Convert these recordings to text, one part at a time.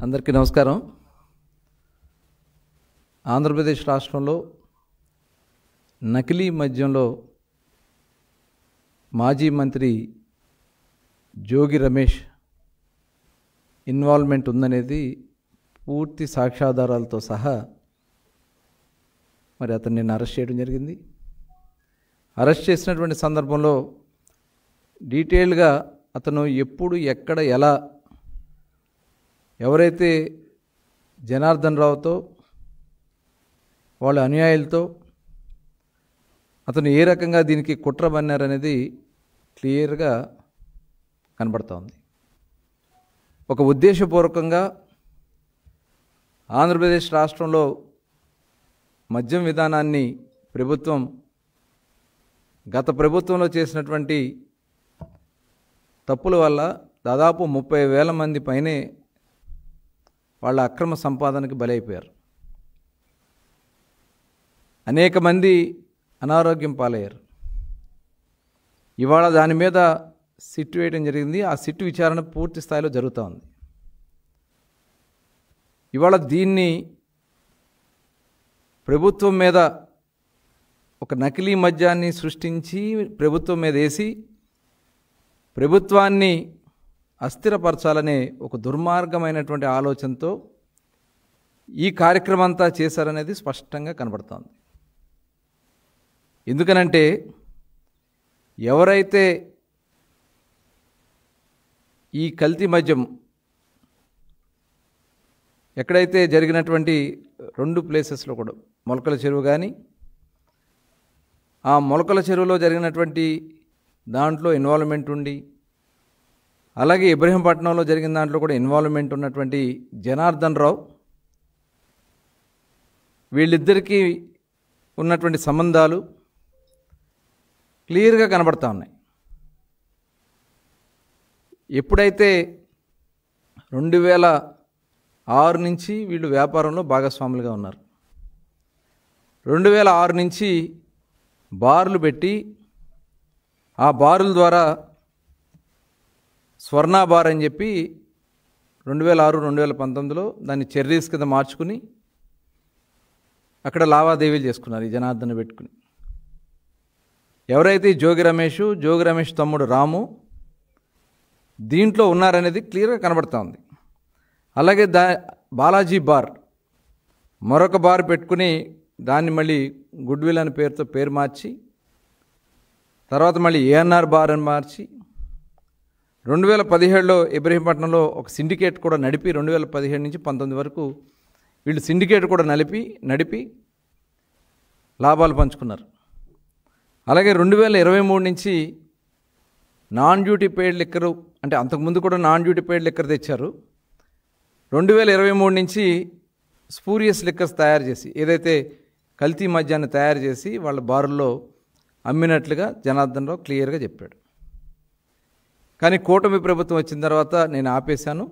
అందరికీ నమస్కారం. ఆంధ్రప్రదేశ్ రాష్ట్రంలో నకిలీ మద్యంలో మాజీ మంత్రి జోగి రమేష్ ఇన్వాల్వ్మెంట్ ఉందనేది పూర్తి సాక్ష్యాధారాలతో సహా మరి అతన్ని నిన్న అరెస్ట్ చేయడం జరిగింది. అరెస్ట్ చేసినటువంటి సందర్భంలో డీటెయిల్గా అతను ఎప్పుడు ఎక్కడ ఎలా ఎవరైతే జనార్దన్ రావుతో వాళ్ళ అనుయాయులతో అతను ఏ రకంగా దీనికి కుట్ర పన్నారనేది క్లియర్గా కనబడుతూ ఉంది. ఒక ఉద్దేశపూర్వకంగా ఆంధ్రప్రదేశ్ రాష్ట్రంలో మద్యం విధానాన్ని గత ప్రభుత్వంలో చేసినటువంటి తప్పుల వల్ల దాదాపు 30,000 మంది పైనే వాళ్ళ అక్రమ సంపాదనకి బలైపోయారు. అనేక మంది అనారోగ్యం పాలయ్యారు. ఇవాళ దాని మీద సిట్ వేయడం జరిగింది. ఆ సిట్ విచారణ పూర్తి స్థాయిలో జరుగుతూ ఉంది. ఇవాళ దీన్ని ప్రభుత్వం మీద ఒక నకిలీ మద్యాన్ని సృష్టించి ప్రభుత్వం మీద వేసి ప్రభుత్వాన్ని అస్థిరపరచాలనే ఒక దుర్మార్గమైనటువంటి ఆలోచనతో ఈ కార్యక్రమం అంతా చేశారనేది స్పష్టంగా కనబడుతోంది. ఎందుకనంటే ఎవరైతే ఈ కల్తీ మద్యం ఎక్కడైతే జరిగినటువంటి 2 ప్లేసెస్లో కూడా మొలకల చెరువు కానీ ఆ మొలకల చెరువులో జరిగినటువంటి దాంట్లో ఇన్వాల్వ్మెంట్ ఉండి అలాగే ఇబ్రహీంపట్నంలో జరిగిన దాంట్లో కూడా ఇన్వాల్వ్మెంట్ ఉన్నటువంటి జనార్దన్ రావు వీళ్ళిద్దరికీ ఉన్నటువంటి సంబంధాలు క్లియర్గా కనబడతా ఉన్నాయి. ఎప్పుడైతే 2006 నుంచి వీళ్ళు వ్యాపారంలో భాగస్వాములుగా ఉన్నారు. 2006 నుంచి బార్లు పెట్టి ఆ బారుల ద్వారా స్వర్ణ బార్ అని చెప్పి 2006-2019లో దాన్ని చెర్రీస్ కింద మార్చుకుని అక్కడ లావాదేవీలు చేసుకున్నారు ఈ జనార్దన్ పెట్టుకుని. ఎవరైతే జోగి రమేష్ తమ్ముడు రాము దీంట్లో ఉన్నారనేది క్లియర్గా కనబడుతూ ఉంది. అలాగే బాలాజీ బార్ మరొక బార్ పెట్టుకుని దాన్ని మళ్ళీ గుడ్విల్ అనే పేరు మార్చి తర్వాత మళ్ళీ ఏఎన్ఆర్ బార్ అని మార్చి 2017లో ఇబ్రహీంపట్నంలో ఒక సిండికేట్ కూడా నడిపి 2017 నుంచి 19 వరకు వీళ్ళు సిండికేట్ కూడా నడిపి లాభాలు పంచుకున్నారు. అలాగే 2023 నుంచి నాన్ డ్యూటీ పెయిడ్ లిక్కరు అంటే అంతకుముందు కూడా నాన్ డ్యూటీ పెయిడ్ లిక్కర్ తెచ్చారు. 2023 నుంచి స్పూరియస్ లిక్కర్స్ తయారు చేసి ఏదైతే కల్తీ మద్యాన్ని తయారు చేసి వాళ్ళ బారుల్లో అమ్మినట్లుగా జనార్దన్ రావు క్లియర్గా చెప్పాడు. కానీ కూటమి ప్రభుత్వం వచ్చిన తర్వాత నేను ఆపేశాను.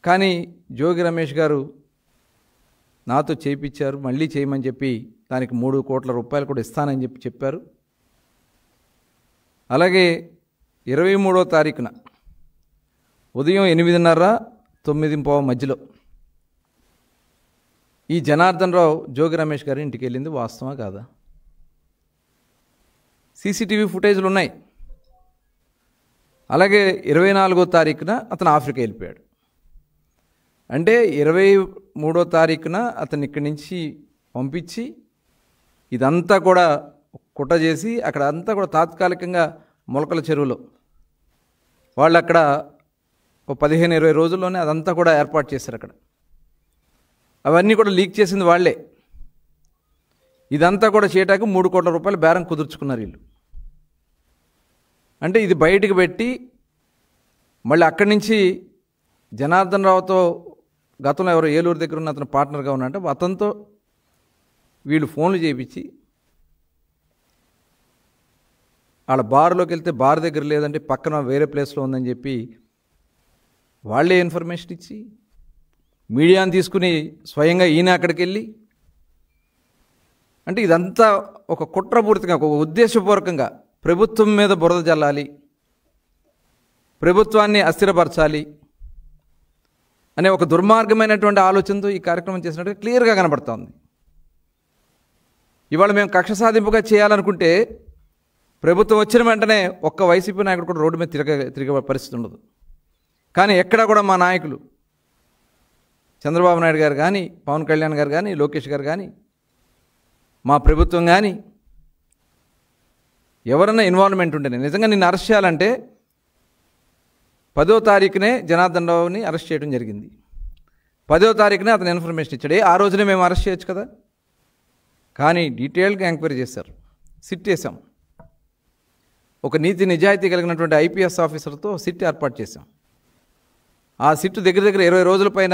కానీ జోగి రమేష్ గారు నాతో చేయించారు, మళ్ళీ చేయమని చెప్పి దానికి 3 కోట్ల రూపాయలు కూడా ఇస్తానని చెప్పారు. అలాగే 23వ తారీఖున ఉదయం 8:30-9:15 మధ్యలో ఈ జనార్దన్ రావు జోగి రమేష్ గారి ఇంటికి వెళ్ళింది వాస్తవా కాదా? సీసీటీవీ ఫుటేజ్లు ఉన్నాయి. అలాగే 24వ తారీఖున అతను ఆఫ్రికా వెళ్ళిపోయాడు. అంటే 23వ తారీఖున అతను ఇక్కడి నుంచి పంపించి ఇదంతా కూడా కుట్ర చేసి అక్కడ అంతా కూడా తాత్కాలికంగా మొలకల చెరువులో వాళ్ళు అక్కడ 15-20 రోజుల్లోనే అదంతా కూడా ఏర్పాటు చేశారు. అక్కడ అవన్నీ కూడా లీక్ చేసింది వాళ్ళే. ఇదంతా కూడా చేయటానికి 3 కోట్ల రూపాయలు బేరం కుదుర్చుకున్నారు వీళ్ళు. అంటే ఇది బయటికి పెట్టి మళ్ళీ అక్కడి నుంచి జనార్దన్ రావుతో గతంలో ఎవరో ఏలూరు దగ్గర ఉన్న అతను పార్ట్నర్గా ఉన్నట్టు అతనితో వీళ్ళు ఫోన్లు చేయించి వాళ్ళ బార్లోకి వెళ్తే బార్ దగ్గర లేదంటే పక్కన వేరే ప్లేస్లో ఉందని చెప్పి వాళ్ళే ఇన్ఫర్మేషన్ ఇచ్చి మీడియాని తీసుకుని స్వయంగా ఈయన అక్కడికి వెళ్ళి అంటే ఇదంతా ఒక కుట్రపూరితంగా ఒక ఉద్దేశపూర్వకంగా ప్రభుత్వం మీద బురద జల్లాలి, ప్రభుత్వాన్ని అస్థిరపరచాలి అనే ఒక దుర్మార్గమైనటువంటి ఆలోచనతో ఈ కార్యక్రమం చేసినట్టు క్లియర్గా కనబడుతోంది. ఇవాళ మేము కక్ష సాధింపుగా చేయాలనుకుంటే ప్రభుత్వం వచ్చిన వెంటనే ఒక్క వైసీపీ నాయకుడు కూడా రోడ్డు మీద తిరిగే పరిస్థితి ఉండదు. కానీ ఎక్కడా కూడా మా నాయకులు చంద్రబాబు నాయుడు గారు కానీ, పవన్ కళ్యాణ్ గారు కానీ, లోకేష్ గారు కానీ, మా ప్రభుత్వం కానీ ఎవరన్నా ఇన్వాల్వ్మెంట్ ఉంటేనే నిజంగా నిన్ను అరెస్ట్ చేయాలంటే 10వ తారీఖునే జనార్దన్ రావుని అరెస్ట్ చేయడం జరిగింది. 10వ తారీఖునే అతను ఇన్ఫర్మేషన్ ఇచ్చాడు. ఆ రోజునే మేము అరెస్ట్ చేయొచ్చు కదా. కానీ డీటెయిల్గా ఎంక్వైరీ చేశారు, సిట్ వేసాం. ఒక నీతి నిజాయితీ కలిగినటువంటి ఐపీఎస్ ఆఫీసర్తో సిట్ ఏర్పాటు చేశాం. ఆ సిట్ దగ్గర 20 రోజుల పైన,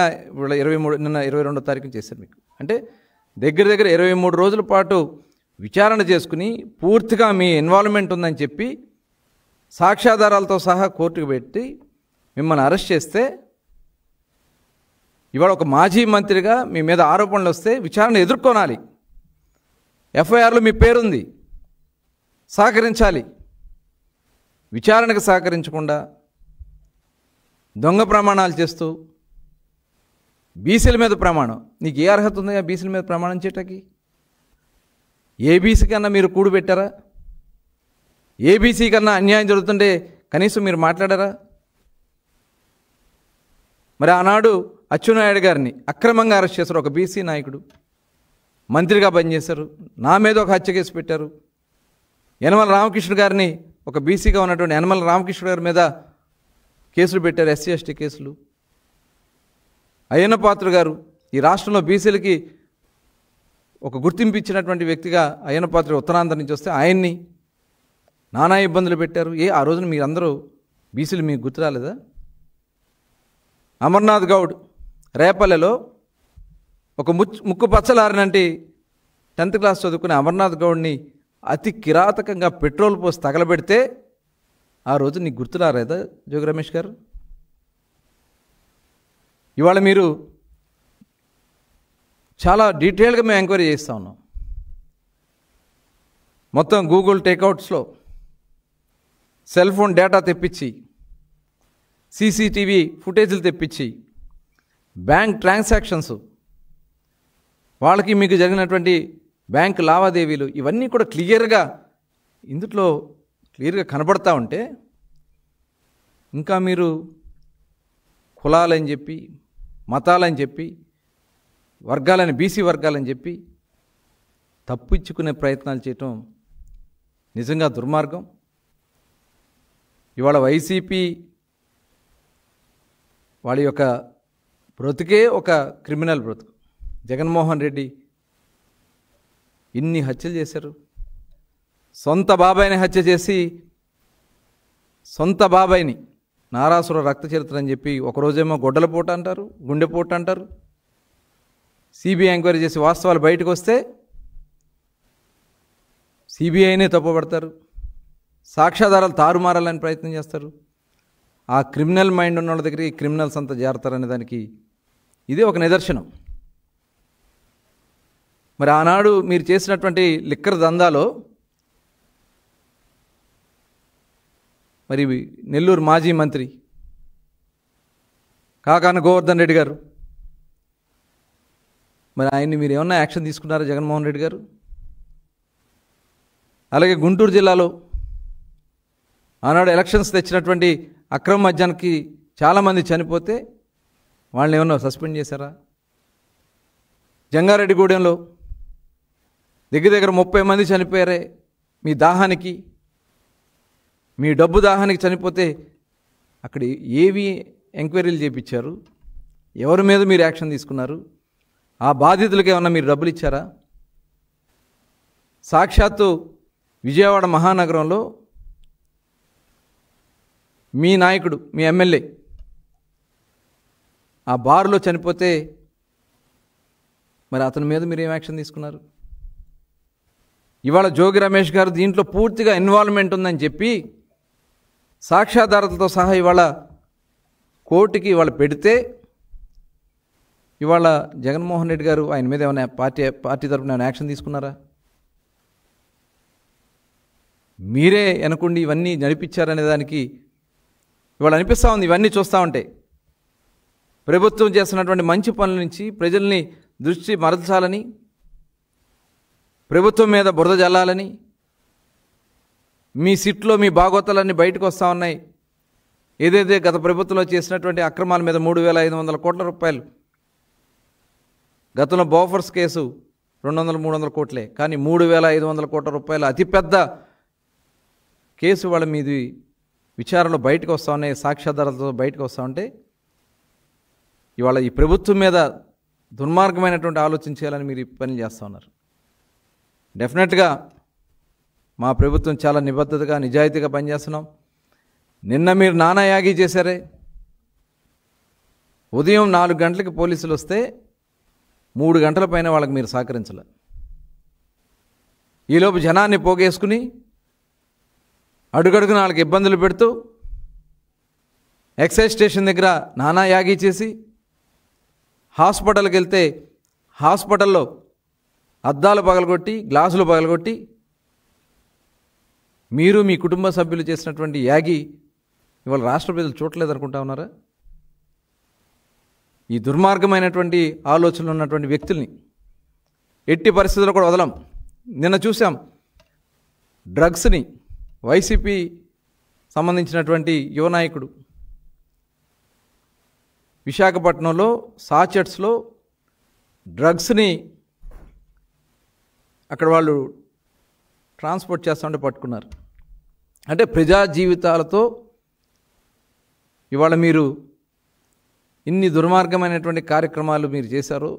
23 నిన్న 22వ తారీఖున చేశారు మీకు. అంటే దగ్గర 23 రోజుల పాటు విచారణ చేసుకుని పూర్తిగా మీ ఇన్వాల్వ్మెంట్ ఉందని చెప్పి సాక్ష్యాధారాలతో సహా కోర్టుకు పెట్టి మిమ్మల్ని అరెస్ట్ చేస్తే, ఇవాళ ఒక మాజీ మంత్రిగా మీ మీద ఆరోపణలు వస్తే విచారణ ఎదుర్కొనాలి. ఎఫ్ఐఆర్లో మీ పేరుంది, సహకరించాలి. విచారణకు సహకరించకుండా దొంగ ప్రమాణాలు చేస్తూ బీసీల మీద ప్రమాణం, నీకు ఏ అర్హత ఉందా బీసీల మీద ప్రమాణం చేయటానికి? ఏబీసీ కన్నా మీరు కూడు పెట్టారా? ఏబీసీ కన్నా అన్యాయం జరుగుతుంటే కనీసం మీరు మాట్లాడారా? మరి ఆనాడు అచ్చెన్నాయుడు గారిని అక్రమంగా అరెస్ట్ చేశారు. ఒక బీసీ నాయకుడు మంత్రిగా పనిచేశారు, నా మీద ఒక హత్య కేసు పెట్టారు. యనమల రామకృష్ణ గారిని, ఒక బీసీగా ఉన్నటువంటి యనమల రామకృష్ణ గారి మీద కేసులు పెట్టారు, ఎస్సీ ఎస్టీ కేసులు. అయ్యన్న పాత్ర గారు ఈ రాష్ట్రంలో బీసీలకి ఒక గుర్తింపు ఇచ్చినటువంటి వ్యక్తిగా అయ్యన్న పాత్ర ఉత్తరాంధ్ర నుంచి వస్తే ఆయన్ని నానా ఇబ్బందులు పెట్టారు. ఆ రోజున మీరందరూ బీసీలు మీకు గుర్తు రాలేదా? అమర్నాథ్ గౌడ్ రేపల్లెలో ఒక ముక్కు పచ్చలారినంటి 10th క్లాస్ చదువుకునే అమర్నాథ్ గౌడ్ని అతి కిరాతకంగా పెట్రోల్ పోసి తగలబెడితే ఆ రోజు నీకు గుర్తు రాలేదా జోగి రమేష్ గారు? ఇవాళ మీరు చాలా డీటెయిల్గా మేము ఎంక్వైరీ చేస్తూ ఉన్నాం. మొత్తం గూగుల్ టేక్అవుట్స్లో సెల్ ఫోన్ డేటా తెప్పించి, సీసీటీవీ ఫుటేజీలు తెప్పించి, బ్యాంక్ ట్రాన్సాక్షన్స్, వాళ్ళకి మీకు జరిగినటువంటి బ్యాంక్ లావాదేవీలు, ఇవన్నీ కూడా ఇందులో క్లియర్గా కనబడతా ఉంటే ఇంకా మీరు కులాలని చెప్పి, మతాలని చెప్పి, వర్గాలని, బీసీ వర్గాలని చెప్పి తప్పించుకునే ప్రయత్నాలు చేయటం నిజంగా దుర్మార్గం. ఇవాళ వైసీపీ వాళ్ళ యొక్క బ్రతుకే ఒక క్రిమినల్ బ్రతుకు. జగన్మోహన్ రెడ్డి ఇన్ని హత్యలు చేశారు. సొంత బాబాయిని హత్య చేసి, సొంత బాబాయిని నారాసుర రక్త చరిత్ర అని చెప్పి ఒకరోజేమో గొడ్డలపోటు అంటారు, గుండెపోటు అంటారు. సిబిఐ ఎంక్వైరీ చేసి వాస్తవాలు బయటకు వస్తే సిబిఐనే తప్పుపడతారు, సాక్ష్యాధారాలు తారుమారాలని ప్రయత్నం చేస్తారు. ఆ క్రిమినల్ మైండ్ ఉన్న వాళ్ళ దగ్గరికి క్రిమినల్స్ అంతా చేరతారనే దానికి ఇదే ఒక నిదర్శనం. మరి ఆనాడు మీరు చేసినటువంటి లిక్కర్ దందాలో మరి నెల్లూరు మాజీ మంత్రి కాకాన గోవర్ధన్ రెడ్డి గారు, మరి ఆయన్ని మీరు ఏమన్నా యాక్షన్ తీసుకున్నారా జగన్మోహన్ రెడ్డి గారు? అలాగే గుంటూరు జిల్లాలో ఆనాడు ఎలక్షన్స్ తెచ్చినటువంటి అక్రమ మద్యానికి చాలామంది చనిపోతే వాళ్ళని ఏమన్నా సస్పెండ్ చేశారా? జంగారెడ్డిగూడెంలో దగ్గర 30 మంది చనిపోయారే మీ దాహానికి, మీ డబ్బు దాహానికి చనిపోతే అక్కడ ఏవి ఎంక్వైరీలు చేయించారు? ఎవరి మీద మీరు యాక్షన్ తీసుకున్నారు? ఆ బాధితులకి ఏమన్నా మీరు డబ్బులు ఇచ్చారా? సాక్షాత్తు విజయవాడ మహానగరంలో మీ నాయకుడు, మీ ఎమ్మెల్యే ఆ బారులో చనిపోతే మరి అతని మీద మీరు ఏం యాక్షన్ తీసుకున్నారు? ఇవాళ జోగి రమేష్ గారు దీంట్లో పూర్తిగా ఇన్వాల్వ్మెంట్ ఉందని చెప్పి సాక్ష్యాధారాలతో సహా ఇవాళ కోర్టుకి ఇవాళ పెడితే, ఇవాళ జగన్మోహన్ రెడ్డి గారు ఆయన మీద ఏమైనా పార్టీ తరఫున ఏమైనా యాక్షన్ తీసుకున్నారా? మీరే అనుకోండి ఇవన్నీ నడిపించారనే దానికి ఇవాళ అనిపిస్తూ ఉంది. ఇవన్నీ చూస్తూ ఉంటే ప్రభుత్వం చేస్తున్నటువంటి మంచి పనుల నుంచి ప్రజల్ని దృష్టి మరల్చాలని, ప్రభుత్వం మీద బురద జల్లాలని, మీ సిట్లో మీ బాగోతాలన్నీ బయటకు వస్తూ ఉన్నాయి. ఏదైతే గత ప్రభుత్వంలో చేసినటువంటి అక్రమాల మీద 3,500 కోట్ల రూపాయలు, గతంలో బోఫర్స్ కేసు 200-300 కోట్లే, కానీ 3,500 కోట్ల రూపాయలు అతిపెద్ద కేసు వాళ్ళ మీది విచారణలో బయటకు వస్తూ ఉన్నాయి, సాక్ష్యాధారాలతో బయటకు వస్తూ ఉంటే ఇవాళ ఈ ప్రభుత్వం మీద దుర్మార్గమైనటువంటి ఆలోచన చేయాలని మీరు ఈ పని చేస్తూ ఉన్నారు. డెఫినెట్గా మా ప్రభుత్వం చాలా నిబద్ధతగా నిజాయితీగా పనిచేస్తున్నాం. నిన్న మీరు నానాయాగి చేశారే, ఉదయం 4 గంటలకి పోలీసులు వస్తే 3 గంటల పైన వాళ్ళకి మీరు సహకరించలే. ఈలోపు జనాన్ని పోగేసుకుని అడుగడుగున వాళ్ళకి ఇబ్బందులు పెడుతూ ఎక్సైజ్ స్టేషన్ దగ్గర నానాయాగి చేసి, హాస్పిటల్కి వెళ్తే హాస్పిటల్లో అద్దాలు పగలగొట్టి గ్లాసులు పగలగొట్టి మీరు మీ కుటుంబ సభ్యులు చేసినటువంటి యాగి ఇవాళ రాష్ట్ర ప్రజలు చూడలేదు అనుకుంటా ఉన్నారా? ఈ దుర్మార్గమైనటువంటి ఆలోచనలు ఉన్నటువంటి వ్యక్తుల్ని ఎట్టి పరిస్థితుల్లో కూడా వదలం. నిన్న చూసాం డ్రగ్స్ని, వైసీపీ సంబంధించినటువంటి యువ నాయకుడు విశాఖపట్నంలో సాచెట్స్లో డ్రగ్స్ని అక్కడ వాళ్ళు ట్రాన్స్పోర్ట్ చేస్తుంటే పట్టుకున్నారు. అంటే ప్రజా జీవితాలతో ఇవాళ మీరు ఇన్ని దుర్మార్గమైనటువంటి కార్యక్రమాలు మీరు చేశారు,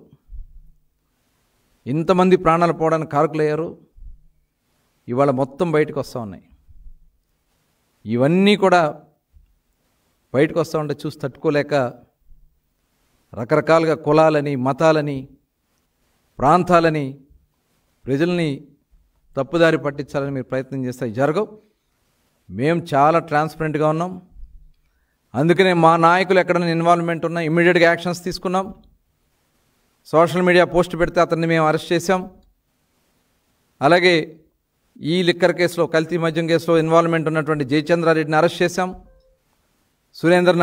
ఇంతమంది ప్రాణాలు పోవడానికి కారకులయ్యారు, ఇవాళ మొత్తం బయటకు వస్తూ ఉన్నాయి. ఇవన్నీ కూడా బయటకు వస్తూ ఉంటే చూసి తట్టుకోలేక రకరకాలుగా కులాలని, మతాలని, ప్రాంతాలని, ప్రజల్ని తప్పుదారి పట్టించాలని మీరు ప్రయత్నం చేస్తే జరగవు. మేము చాలా ట్రాన్స్పరెంట్గా ఉన్నాం. అందుకనే మా నాయకులు ఎక్కడైనా ఇన్వాల్వ్మెంట్ ఉన్నా ఇమ్మీడియట్గా యాక్షన్స్ తీసుకున్నాం. సోషల్ మీడియా పోస్ట్ పెడితే అతన్ని మేము అరెస్ట్ చేశాం. అలాగే ఈ లిక్కర్ కేసులో, కల్తీ మద్యం కేసులో ఇన్వాల్వ్మెంట్ ఉన్నటువంటి జయచంద్రారెడ్డిని అరెస్ట్ చేశాం. సురేంద్ర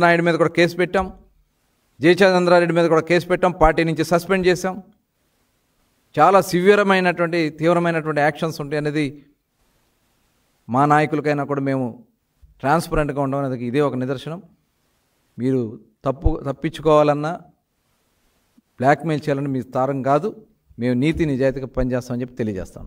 నాయుడు మీద కూడా కేసు పెట్టాం. జయచంద్రారెడ్డి మీద కూడా కేసు పెట్టాం. పార్టీ నుంచి సస్పెండ్ చేశాం. చాలా సివియరమైనటువంటి తీవ్రమైనటువంటి యాక్షన్స్ ఉంటాయి అనేది మా నాయకులకైనా కూడా మేము ట్రాన్స్పరెంట్గా ఉండడం అనేది ఇదే ఒక నిదర్శనం. మీరు తప్పించుకోవాలన్నా బ్లాక్మెయిల్ చేయాలని మీ తారం కాదు. మేము నీతి నిజాయితీగా పనిచేస్తామని చెప్పి తెలియజేస్తాం.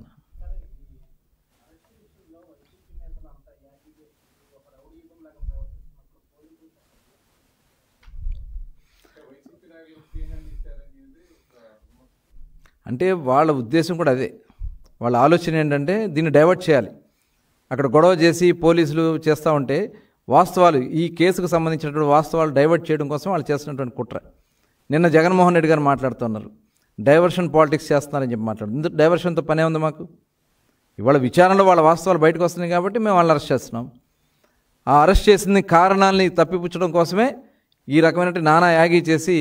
అంటే వాళ్ళ ఉద్దేశం కూడా అదే. వాళ్ళ ఆలోచన ఏంటంటే దీన్ని డైవర్ట్ చేయాలి. అక్కడ గొడవ చేసి పోలీసులు చేస్తూ ఉంటే వాస్తవాలు, ఈ కేసుకు సంబంధించినటువంటి వాస్తవాలు డైవర్ట్ చేయడం కోసం వాళ్ళు చేస్తున్నటువంటి కుట్ర. నిన్న జగన్మోహన్ రెడ్డి గారు మాట్లాడుతున్నారు, డైవర్షన్ పాలిటిక్స్ చేస్తున్నారని చెప్పి మాట్లాడుతున్నారు. ఇందుకు డైవర్షన్తో పనే ఉంది మాకు? ఇవాళ విచారణలో వాళ్ళ వాస్తవాలు బయటకు వస్తున్నాయి కాబట్టి మేము వాళ్ళని అరెస్ట్ చేస్తున్నాం. ఆ అరెస్ట్ చేసిన కారణాలని తప్పిపుచ్చడం కోసమే ఈ రకమైన నానా యాగి చేసి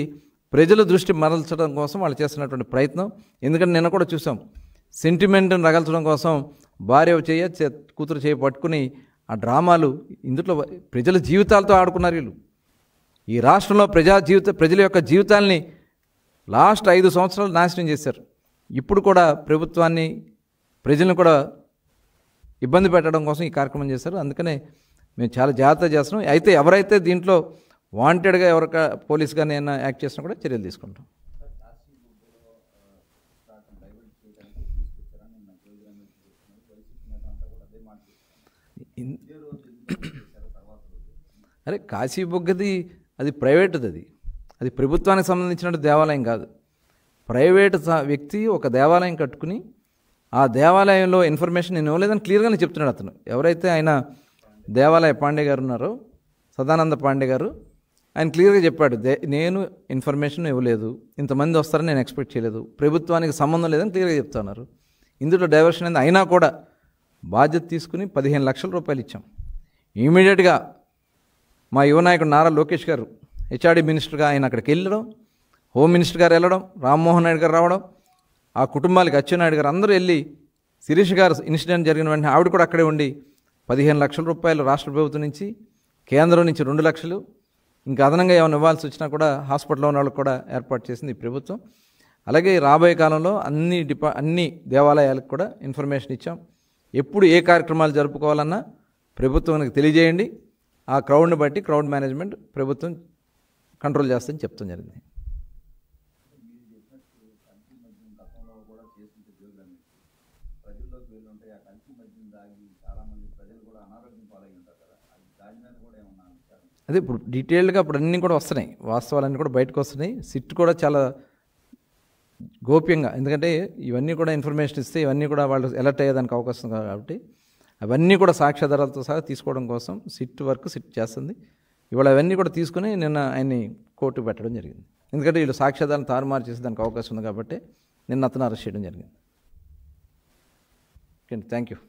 ప్రజల దృష్టి మరల్చడం కోసం వాళ్ళు చేస్తున్నటువంటి ప్రయత్నం. ఎందుకంటే నిన్న కూడా చూసాం, సెంటిమెంట్ని రగల్చడం కోసం భార్య కూతురు చేయి పట్టుకుని ఆ డ్రామాలు, ఇందులో ప్రజల జీవితాలతో ఆడుకున్నారు వీళ్ళు. ఈ రాష్ట్రంలో ప్రజల యొక్క జీవితాల్ని లాస్ట్ 5 సంవత్సరాలు నాశనం చేశారు. ఇప్పుడు కూడా ప్రభుత్వాన్ని, ప్రజలను కూడా ఇబ్బంది పెట్టడం కోసం ఈ కార్యక్రమం చేశారు. అందుకనే మేము చాలా జాగ్రత్త చేస్తున్నాం. అయితే ఎవరైతే దీంట్లో వాంటెడ్గా పోలీస్ కానీ ఏమైనా యాక్ట్ చేసినా కూడా చర్యలు తీసుకుంటాం. అరే కాశీబుగ్గది అది ప్రైవేటుది, అది ప్రభుత్వానికి సంబంధించిన దేవాలయం కాదు. ప్రైవేటు వ్యక్తి ఒక దేవాలయం కట్టుకుని ఆ దేవాలయంలో ఇన్ఫర్మేషన్ నేను ఇవ్వలేదని క్లియర్గానే చెప్తున్నాడు అతను. ఎవరైతే ఆయన దేవాలయ పాండే గారు ఉన్నారో, సదానంద పాండే గారు, ఆయన క్లియర్గా చెప్పాడు, నేను ఇన్ఫర్మేషన్ ఇవ్వలేదు, ఇంతమంది వస్తారని నేను ఎక్స్పెక్ట్ చేయలేదు, ప్రభుత్వానికి సంబంధం లేదని క్లియర్గా చెప్తున్నారు. ఇందులో డైవర్షన్ అయింది. అయినా కూడా బాధ్యత తీసుకుని 15 లక్షల రూపాయలు ఇచ్చాం. ఇమీడియట్గా మా యువ నాయకుడు నారా లోకేష్ గారు హెచ్ఆర్డీ మినిస్టర్గా ఆయన అక్కడికి వెళ్ళడం, హోమ్ మినిస్టర్ గారు వెళ్ళడం, రామ్మోహన్ నాయుడు గారు రావడం, ఆ కుటుంబాలకి అచ్చెన్నాయుడు గారు అందరూ వెళ్ళి, శిరీష్ గారు ఇన్సిడెంట్ జరిగిన వెంటనే ఆవిడ కూడా అక్కడే ఉండి 15 లక్షల రూపాయలు రాష్ట్ర ప్రభుత్వం నుంచి, కేంద్రం నుంచి 2 లక్షలు, ఇంకా అదనంగా ఏమైనా ఇవ్వాల్సి వచ్చినా కూడా హాస్పిటల్లో ఉన్న వాళ్ళకి కూడా ఏర్పాటు చేసింది ఈ ప్రభుత్వం. అలాగే రాబోయే కాలంలో అన్ని దేవాలయాలకు కూడా ఇన్ఫర్మేషన్ ఇచ్చాం. ఎప్పుడు ఏ కార్యక్రమాలు జరుపుకోవాలన్నా ప్రభుత్వానికి తెలియజేయండి. ఆ క్రౌడ్ని బట్టి క్రౌడ్ మేనేజ్మెంట్ ప్రభుత్వం కంట్రోల్ చేస్తుందని చెప్తాం జరిగింది. అదే ఇప్పుడు డీటెయిల్డ్గా ఇప్పుడు అన్నీ కూడా వస్తున్నాయి, వాస్తవాలన్నీ కూడా బయటకు వస్తున్నాయి. సిట్ కూడా చాలా గోప్యంగా, ఎందుకంటే ఇవన్నీ కూడా ఇన్ఫర్మేషన్ ఇస్తే ఇవన్నీ కూడా వాళ్ళు అలర్ట్ అయ్యేదానికి అవకాశం ఉంది కాబట్టి అవన్నీ కూడా సాక్ష్యాధారాలతో సహా తీసుకోవడం కోసం సిట్ చేస్తుంది. ఇవాళ అవన్నీ కూడా తీసుకుని నిన్న ఆయన్ని కోర్టుకు పెట్టడం జరిగింది. ఎందుకంటే వీళ్ళు సాక్ష్యాధారాలను తారుమారు చేసే దానికి అవకాశం ఉంది కాబట్టి నిన్న అతను అరెస్ట్ చేయడం జరిగింది. Okay, thank you.